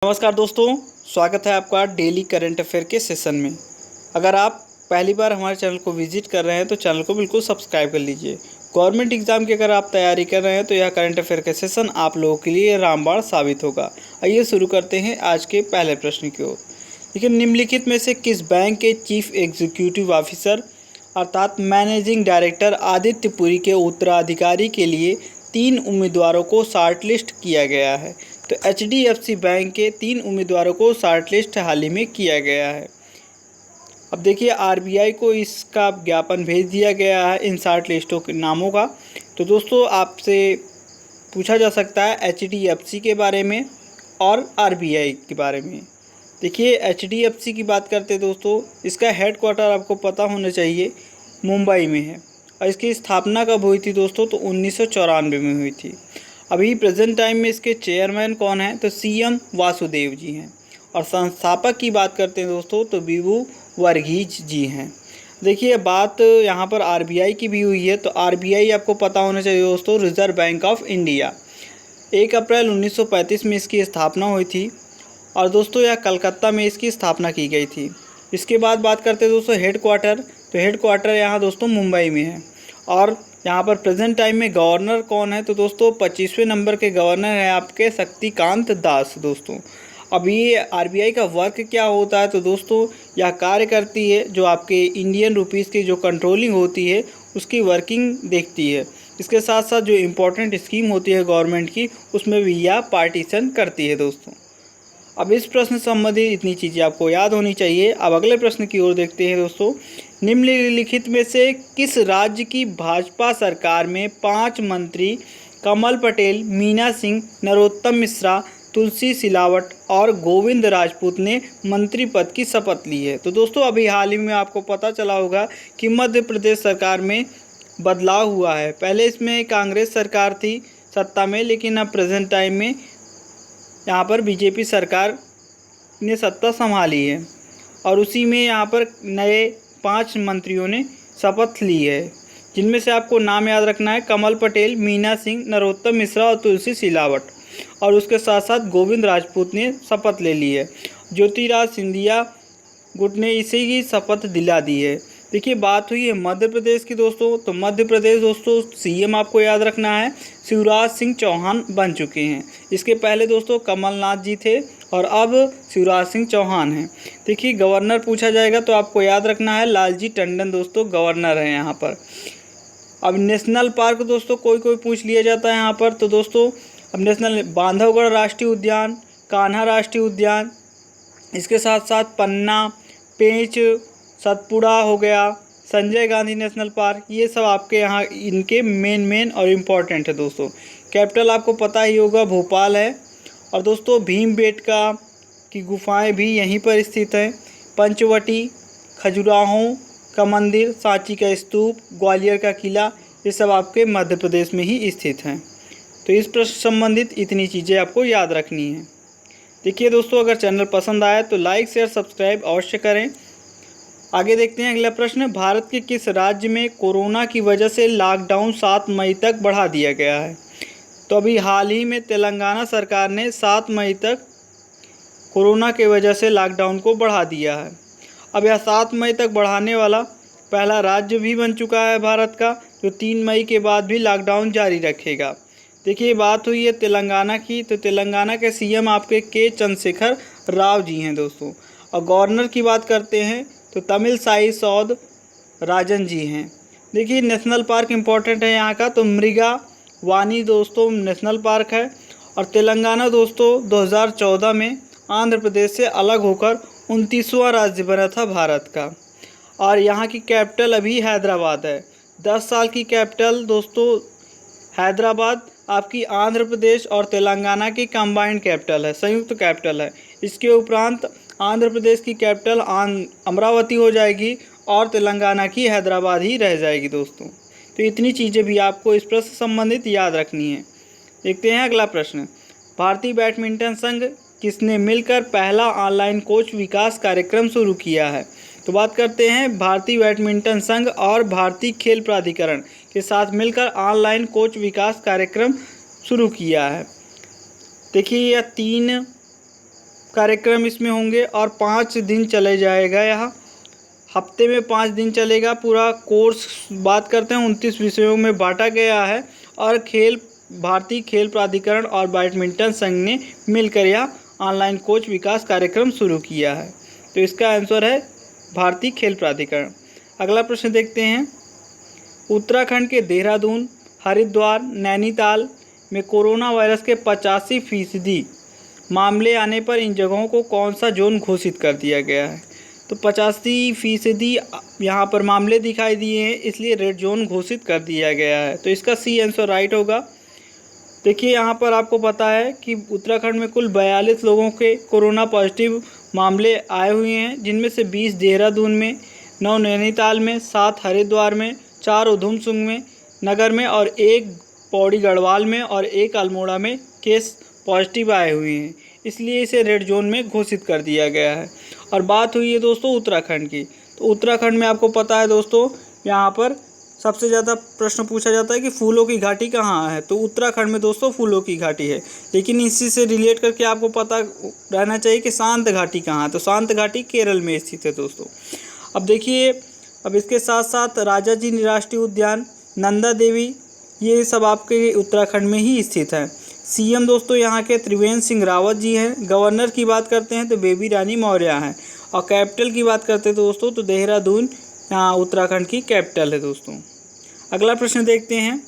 नमस्कार दोस्तों, स्वागत है आपका डेली करंट अफेयर के सेशन में। अगर आप पहली बार हमारे चैनल को विजिट कर रहे हैं तो चैनल को बिल्कुल सब्सक्राइब कर लीजिए। गवर्नमेंट एग्जाम की अगर आप तैयारी कर रहे हैं तो यह करंट अफेयर का सेशन आप लोगों के लिए रामबाण साबित होगा। आइए शुरू करते हैं आज के पहले प्रश्न की ओर। देखिए, निम्नलिखित में से किस बैंक के चीफ एग्जीक्यूटिव ऑफिसर अर्थात मैनेजिंग डायरेक्टर आदित्य पुरी के उत्तराधिकारी के लिए 3 उम्मीदवारों को शॉर्टलिस्ट किया गया है? तो HDFC बैंक के 3 उम्मीदवारों को शॉर्टलिस्ट हाल ही में किया गया है। अब देखिए, RBI को इसका ज्ञापन भेज दिया गया है इन शॉर्टलिस्टों के नामों का। तो दोस्तों, आपसे पूछा जा सकता है HDFC के बारे में और RBI के बारे में। देखिए, HDFC की बात करते हैं दोस्तों, इसका हेडक्वार्टर आपको पता होना चाहिए मुंबई में है। और इसकी स्थापना कब हुई थी दोस्तों? तो 1994 में हुई थी। अभी प्रेजेंट टाइम में इसके चेयरमैन कौन है? तो CM वासुदेव जी हैं। और संस्थापक की बात करते हैं दोस्तों तो विभु वर्गीज जी हैं। देखिए, बात यहाँ पर RBI की भी हुई है। तो RBI आपको पता होना चाहिए दोस्तों, रिजर्व बैंक ऑफ इंडिया। 1 अप्रैल 1935 में इसकी स्थापना हुई थी और दोस्तों यह कलकत्ता में इसकी स्थापना की गई थी। इसके बाद बात करते हैं दोस्तों हेडक्वार्टर। तो हेडक्वार्टर यहाँ दोस्तों मुंबई में है। और यहाँ पर प्रेजेंट टाइम में गवर्नर कौन है? तो दोस्तों 25वें नंबर के गवर्नर हैं आपके शक्तिकांत दास दोस्तों। अब ये RBI का वर्क क्या होता है? तो दोस्तों यह कार्य करती है जो आपके इंडियन रुपीज़ की जो कंट्रोलिंग होती है उसकी वर्किंग देखती है। इसके साथ साथ जो इम्पोर्टेंट स्कीम होती है गवर्नमेंट की उसमें भी यह पार्टीशन करती है दोस्तों। अब इस प्रश्न से संबंधित इतनी चीज़ें आपको याद होनी चाहिए। अब अगले प्रश्न की ओर देखते हैं दोस्तों। निम्नलिखित में से किस राज्य की भाजपा सरकार में 5 मंत्री कमल पटेल, मीना सिंह, नरोत्तम मिश्रा, तुलसी सिलावट और गोविंद राजपूत ने मंत्री पद की शपथ ली है? तो दोस्तों अभी हाल ही में आपको पता चला होगा कि मध्य प्रदेश सरकार में बदलाव हुआ है। पहले इसमें कांग्रेस सरकार थी सत्ता में, लेकिन अब प्रेजेंट टाइम में यहाँ पर BJP सरकार ने सत्ता संभाली है और उसी में यहाँ पर नए 5 मंत्रियों ने शपथ ली है, जिनमें से आपको नाम याद रखना है कमल पटेल, मीना सिंह, नरोत्तम मिश्रा और तुलसी सिलावट। और उसके साथ साथ गोविंद राजपूत ने शपथ ले ली है। ज्योतिराज सिंधिया गुट ने इसी की शपथ दिला दी है। देखिए, बात हुई है मध्य प्रदेश की दोस्तों। तो मध्य प्रदेश दोस्तों CM आपको याद रखना है शिवराज सिंह चौहान बन चुके हैं। इसके पहले दोस्तों कमलनाथ जी थे और अब शिवराज सिंह चौहान हैं। देखिए, गवर्नर पूछा जाएगा तो आपको याद रखना है लालजी टंडन दोस्तों गवर्नर हैं यहाँ पर। अब नेशनल पार्क दोस्तों कोई पूछ लिया जाता है यहाँ पर। तो दोस्तों अब नेशनल बांधवगढ़ राष्ट्रीय उद्यान, कान्हा राष्ट्रीय उद्यान, इसके साथ साथ पन्ना, पेंच, सतपुड़ा हो गया, संजय गांधी नेशनल पार्क, ये सब आपके यहाँ इनके मेन और इम्पॉर्टेंट है दोस्तों। कैपिटल आपको पता ही होगा भोपाल है। और दोस्तों भीमबेटका की गुफाएं भी यहीं पर स्थित हैं। पंचवटी, खजुराहो का मंदिर, सांची का स्तूप, ग्वालियर का किला, ये सब आपके मध्य प्रदेश में ही स्थित हैं। तो इस प्रश्न संबंधित इतनी चीज़ें आपको याद रखनी है। देखिए दोस्तों, अगर चैनल पसंद आया तो लाइक शेयर सब्सक्राइब अवश्य करें। आगे देखते हैं अगला प्रश्न। भारत के किस राज्य में कोरोना की वजह से लॉकडाउन 7 मई तक बढ़ा दिया गया है? तो अभी हाल ही में तेलंगाना सरकार ने 7 मई तक कोरोना की वजह से लॉकडाउन को बढ़ा दिया है। अब यह 7 मई तक बढ़ाने वाला पहला राज्य भी बन चुका है भारत का, जो 3 मई के बाद भी लॉकडाउन जारी रखेगा। देखिए, बात हुई है तेलंगाना की। तो तेलंगाना के CM आपके K चंद्रशेखर राव जी हैं दोस्तों। और गवर्नर की बात करते हैं तो तमिलसाई सौद राजन जी हैं। देखिए, नेशनल पार्क इम्पोर्टेंट है यहाँ का। तो मृगा वानी दोस्तों नेशनल पार्क है। और तेलंगाना दोस्तों 2014 में आंध्र प्रदेश से अलग होकर 29वां राज्य बना था भारत का। और यहाँ की कैपिटल अभी हैदराबाद है। 10 साल की कैपिटल दोस्तों हैदराबाद आपकी आंध्र प्रदेश और तेलंगाना की कंबाइंड कैपिटल है, संयुक्त कैपिटल है। इसके उपरांत आंध्र प्रदेश की कैपिटल अमरावती हो जाएगी और तेलंगाना की हैदराबाद ही रह जाएगी दोस्तों। तो इतनी चीज़ें भी आपको इस प्रश्न से संबंधित याद रखनी है। देखते हैं अगला प्रश्न। भारतीय बैडमिंटन संघ किसने मिलकर पहला ऑनलाइन कोच विकास कार्यक्रम शुरू किया है? तो बात करते हैं भारतीय बैडमिंटन संघ और भारतीय खेल प्राधिकरण के साथ मिलकर ऑनलाइन कोच विकास कार्यक्रम शुरू किया है। देखिए, यह 3 कार्यक्रम इसमें होंगे और 5 दिन चले जाएगा। यहाँ हफ्ते में 5 दिन चलेगा पूरा कोर्स। बात करते हैं 29 विषयों में बांटा गया है और भारतीय खेल प्राधिकरण और बैडमिंटन संघ ने मिलकर यह ऑनलाइन कोच विकास कार्यक्रम शुरू किया है। तो इसका आंसर है भारतीय खेल प्राधिकरण। अगला प्रश्न देखते हैं, उत्तराखंड के देहरादून, हरिद्वार, नैनीताल में कोरोना वायरस के 85% मामले आने पर इन जगहों को कौन सा जोन घोषित कर दिया गया है? तो 85% यहाँ पर मामले दिखाई दिए हैं, इसलिए रेड जोन घोषित कर दिया गया है। तो इसका सी आंसर राइट होगा। देखिए यहाँ पर आपको पता है कि उत्तराखंड में कुल 42 लोगों के कोरोना पॉजिटिव मामले आए हुए हैं, जिनमें से 20 देहरादून में, 9 नैनीताल में, 7 हरिद्वार में, 4 उधमसिंह में नगर में और 1 पौड़ी गढ़वाल में और 1 अल्मोड़ा में केस पॉजिटिव आए हुए हैं, इसलिए इसे रेड जोन में घोषित कर दिया गया है। और बात हुई है दोस्तों उत्तराखंड की, तो उत्तराखंड में आपको पता है दोस्तों, यहाँ पर सबसे ज़्यादा प्रश्न पूछा जाता है कि फूलों की घाटी कहाँ है। तो उत्तराखंड में दोस्तों फूलों की घाटी है, लेकिन इसी से रिलेट करके आपको पता रहना चाहिए कि शांत घाटी कहाँ है। तो शांत घाटी केरल में स्थित है दोस्तों। अब देखिए, अब इसके साथ साथ राजाजी राष्ट्रीय उद्यान, नंदा देवी, ये सब आपके उत्तराखंड में ही स्थित है। सीएम दोस्तों यहाँ के त्रिवेंद्र सिंह रावत जी हैं। गवर्नर की बात करते हैं तो बेबी रानी मौर्य हैं। और कैपिटल की बात करते हैं दोस्तों तो देहरादून यहाँ उत्तराखंड की कैपिटल है दोस्तों। अगला प्रश्न देखते हैं,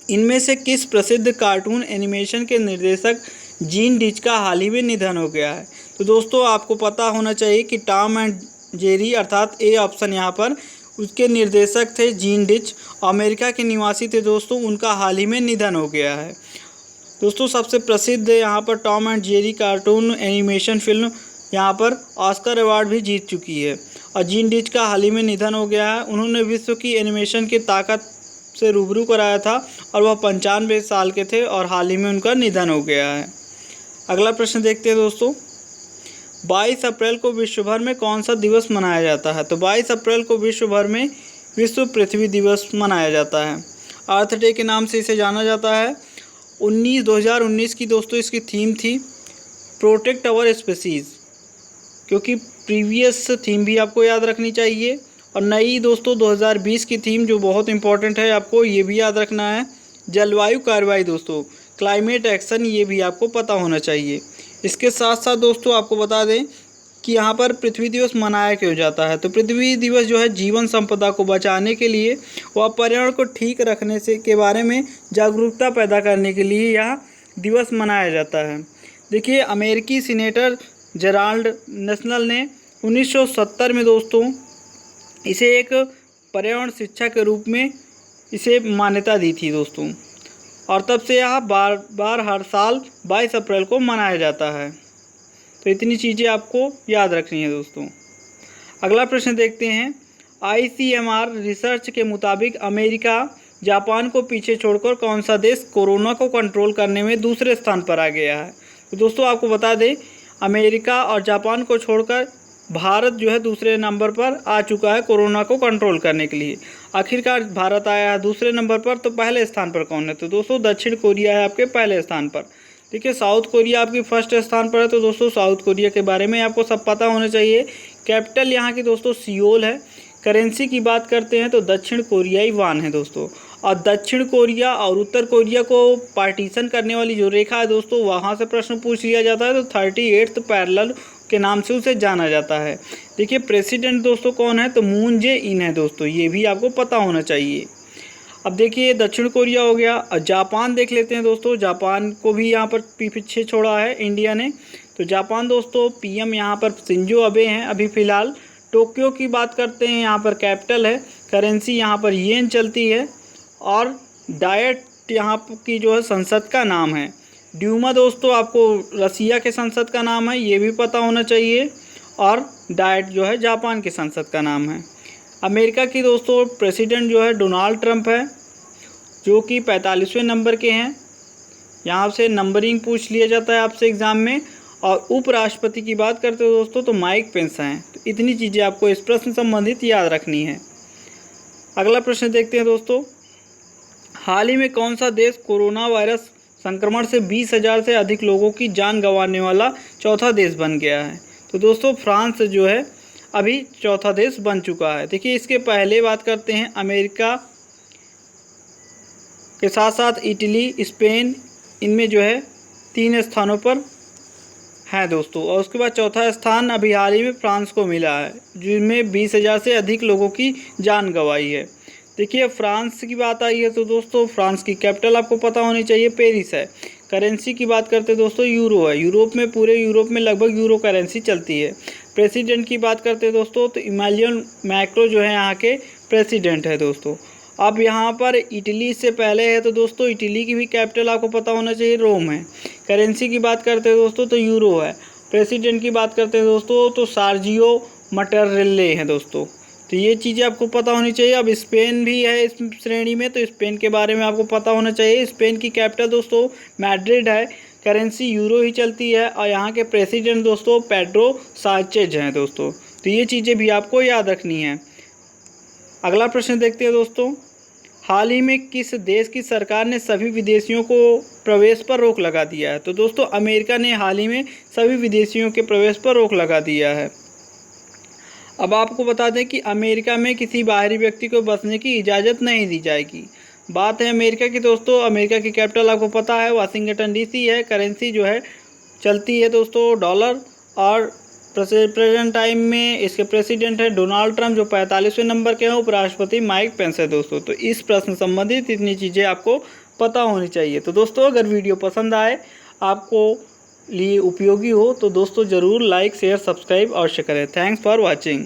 इनमें से किस प्रसिद्ध कार्टून एनिमेशन के निर्देशक जीन डिच का हाल ही में निधन हो गया है? तो दोस्तों आपको पता होना चाहिए कि टॉम एंड जेरी अर्थात ए ऑप्शन यहाँ पर उसके निर्देशक थे जीन डिच, अमेरिका के निवासी थे दोस्तों। उनका हाल ही में निधन हो गया है दोस्तों। सबसे प्रसिद्ध यहाँ पर Tom and Jerry cartoon animation film यहाँ पर ऑस्कर अवार्ड भी जीत चुकी है। और जीन डिच का हाल ही में निधन हो गया है। उन्होंने विश्व की एनिमेशन की ताकत से रूबरू कराया था और वह 95 साल के थे और हाल ही में उनका निधन हो गया है। अगला प्रश्न देखते हैं दोस्तों, 22 अप्रैल को विश्व भर में कौन सा दिवस मनाया जाता है? तो 22 अप्रैल को विश्व भर में विश्व पृथ्वी दिवस मनाया जाता है। अर्थ डे के नाम से इसे जाना जाता है। 2019 की दोस्तों इसकी थीम थी प्रोटेक्ट आवर स्पीसीज़, क्योंकि प्रीवियस थीम भी आपको याद रखनी चाहिए। और नई दोस्तों 2020 की थीम जो बहुत इंपॉर्टेंट है, आपको ये भी याद रखना है, जलवायु कार्रवाई दोस्तों, क्लाइमेट एक्शन, ये भी आपको पता होना चाहिए। इसके साथ साथ दोस्तों आपको बता दें कि यहाँ पर पृथ्वी दिवस मनाया क्यों जाता है। तो पृथ्वी दिवस जो है जीवन संपदा को बचाने के लिए व पर्यावरण को ठीक रखने से के बारे में जागरूकता पैदा करने के लिए यह दिवस मनाया जाता है। देखिए, अमेरिकी सीनेटर जेराल्ड नेशनल ने 1970 में दोस्तों इसे एक पर्यावरण शिक्षा के रूप में इसे मान्यता दी थी दोस्तों। और तब से यह बार हर साल 22 अप्रैल को मनाया जाता है। तो इतनी चीज़ें आपको याद रखनी है दोस्तों। अगला प्रश्न देखते हैं, ICMR रिसर्च के मुताबिक अमेरिका, जापान को पीछे छोड़कर कौन सा देश कोरोना को कंट्रोल करने में दूसरे स्थान पर आ गया है? तो दोस्तों आपको बता दें, अमेरिका और जापान को छोड़कर भारत जो है दूसरे नंबर पर आ चुका है कोरोना को कंट्रोल करने के लिए। आखिरकार भारत आया है दूसरे नंबर पर, तो पहले स्थान पर कौन है? तो दोस्तों दक्षिण कोरिया है आपके पहले स्थान पर। देखिए, साउथ कोरिया आपकी फर्स्ट स्थान पर है। तो दोस्तों साउथ कोरिया के बारे में आपको सब पता होना चाहिए। कैपिटल यहाँ की दोस्तों सियोल है। करेंसी की बात करते हैं तो दक्षिण कोरियाई वान है दोस्तों। और दक्षिण कोरिया और उत्तर कोरिया को पार्टीशन करने वाली जो रेखा है दोस्तों, वहाँ से प्रश्न पूछ लिया जाता है। तो 38th पैरेलल के नाम से उसे जाना जाता है। देखिए, प्रेसिडेंट दोस्तों कौन है? तो मून जे इन है दोस्तों, ये भी आपको पता होना चाहिए। अब देखिए, दक्षिण कोरिया हो गया। और जापान देख लेते हैं दोस्तों। जापान को भी यहाँ पर पीछे छोड़ा है इंडिया ने। तो जापान दोस्तों PM यहाँ पर शिंजो अबे हैं अभी फ़िलहाल। टोक्यो की बात करते हैं, यहाँ पर कैपिटल है। करेंसी यहाँ पर येन चलती है। और डायट यहाँ की जो है संसद का नाम है। ड्यूमा दोस्तों आपको रसिया के संसद का नाम है, ये भी पता होना चाहिए। और डायट जो है जापान के संसद का नाम है। अमेरिका की दोस्तों प्रेसिडेंट जो है डोनाल्ड ट्रंप है, जो कि 45वें नंबर के हैं। यहाँ से नंबरिंग पूछ लिया जाता है आपसे एग्ज़ाम में। और उपराष्ट्रपति की बात करते हो दोस्तों तो माइक पेंस हैं। तो इतनी चीज़ें आपको इस प्रश्न संबंधित याद रखनी है। अगला प्रश्न देखते हैं दोस्तों, हाल ही में कौन सा देश कोरोना वायरस संक्रमण से 20,000 से अधिक लोगों की जान गंवाने वाला चौथा देश बन गया है। तो दोस्तों फ्रांस जो है अभी चौथा देश बन चुका है। देखिए इसके पहले बात करते हैं अमेरिका के साथ साथ इटली, स्पेन, इनमें जो है 3 स्थानों पर है दोस्तों। और उसके बाद चौथा स्थान अभी हाल ही में फ्रांस को मिला है, जिनमें 20,000 से अधिक लोगों की जान गंवाई है। देखिए फ्रांस की बात आई है तो दोस्तों फ्रांस की कैपिटल आपको पता होनी चाहिए, पेरिस है। करेंसी की बात करते हैं दोस्तों यूरो है। यूरोप में, पूरे यूरोप में लगभग यूरो करेंसी चलती है। प्रेसिडेंट की बात करते हैं दोस्तों तो इमैनुएल मैक्रों जो है यहाँ के प्रेसिडेंट है दोस्तों। अब यहाँ पर इटली से पहले है तो दोस्तों इटली की भी कैपिटल आपको पता होना चाहिए, रोम है। करेंसी की बात करते हैं दोस्तों तो यूरो है। प्रेसिडेंट की बात करते हैं दोस्तों तो सार्जियो मटेरेल्ले हैं दोस्तों। तो ये चीज़ें आपको पता होनी चाहिए। अब स्पेन भी है इस श्रेणी में, तो स्पेन के बारे में आपको पता होना चाहिए। स्पेन की कैपिटल दोस्तों मैड्रिड है। करेंसी यूरो ही चलती है और यहाँ के प्रेसिडेंट दोस्तों पेड्रो साnchez हैं दोस्तों। तो ये चीज़ें भी आपको याद रखनी है। अगला प्रश्न देखते हैं दोस्तों, हाल ही में किस देश की सरकार ने सभी विदेशियों को प्रवेश पर रोक लगा दिया है? तो दोस्तों अमेरिका ने हाल ही में सभी विदेशियों के प्रवेश पर रोक लगा दिया है। अब आपको बता दें कि अमेरिका में किसी बाहरी व्यक्ति को बसने की इजाज़त नहीं दी जाएगी। बात है अमेरिका की दोस्तों। अमेरिका की कैपिटल आपको पता है वाशिंगटन डीसी है। करेंसी जो है चलती है दोस्तों डॉलर। और प्रेजेंट टाइम में इसके प्रेसिडेंट है डोनाल्ड ट्रंप जो 45वें नंबर के हैं। उपराष्ट्रपति माइक पेंस है दोस्तों। तो इस प्रश्न संबंधित इतनी चीज़ें आपको पता होनी चाहिए। तो दोस्तों अगर वीडियो पसंद आए, आपको लिए उपयोगी हो तो दोस्तों ज़रूर लाइक, शेयर, सब्सक्राइब अवश्य करें। Thanks for watching.